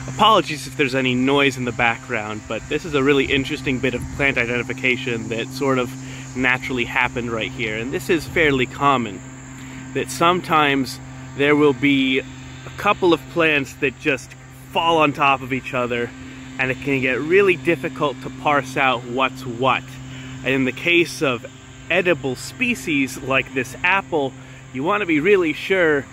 Apologies if there's any noise in the background, but this is a really interesting bit of plant identification that sort of naturally happened right here. And this is fairly common, that sometimes there will be a couple of plants that just fall on top of each other, and it can get really difficult to parse out what's what. And in the case of edible species like this apple, you want to be really sure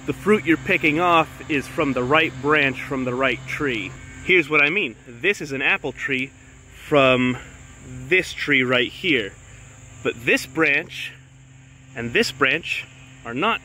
the fruit you're picking off is from the right branch from the right tree. Here's what I mean. This is an apple tree from this tree right here. But this branch and this branch are not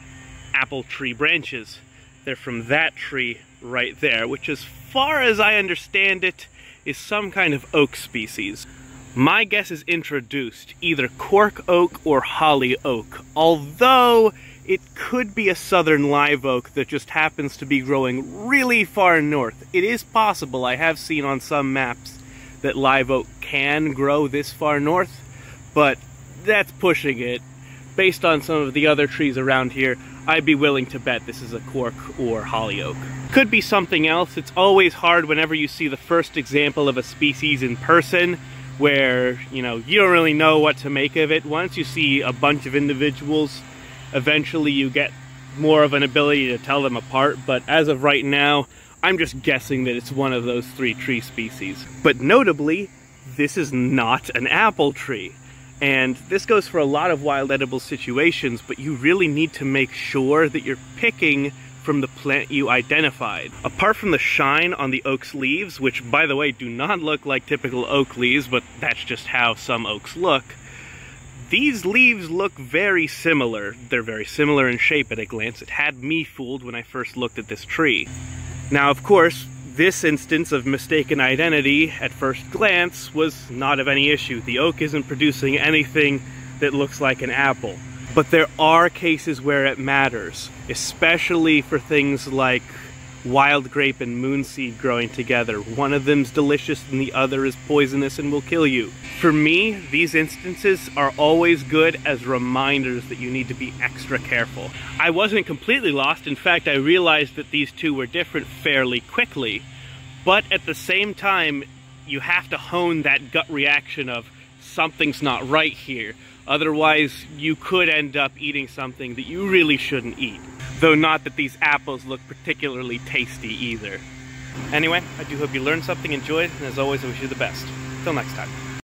apple tree branches. They're from that tree right there, which, as far as I understand it, is some kind of oak species. My guess is introduced, either cork oak or holly oak, although it could be a southern live oak that just happens to be growing really far north. It is possible, I have seen on some maps, that live oak can grow this far north, but that's pushing it. Based on some of the other trees around here, I'd be willing to bet this is a cork or holly oak. Could be something else. It's always hard whenever you see the first example of a species in person, where, you don't really know what to make of it. Once you see a bunch of individuals, eventually you get more of an ability to tell them apart, but as of right now, I'm just guessing that it's one of those three tree species. But notably, this is not an apple tree. And this goes for a lot of wild edible situations, but you really need to make sure that you're picking from the plant you identified. Apart from the shine on the oak's leaves, which, by the way, do not look like typical oak leaves, but that's just how some oaks look, these leaves look very similar. They're very similar in shape at a glance. It had me fooled when I first looked at this tree. Now, of course, this instance of mistaken identity at first glance was not of any issue. The oak isn't producing anything that looks like an apple. But there are cases where it matters, especially for things like wild grape and moonseed growing together. One of them's delicious and the other is poisonous and will kill you. For me, these instances are always good as reminders that you need to be extra careful. I wasn't completely lost. In fact, I realized that these two were different fairly quickly. But at the same time, you have to hone that gut reaction of something's not right here. Otherwise, you could end up eating something that you really shouldn't eat. Though not that these apples look particularly tasty either. Anyway, I do hope you learned something, enjoyed, and as always, I wish you the best. Till next time.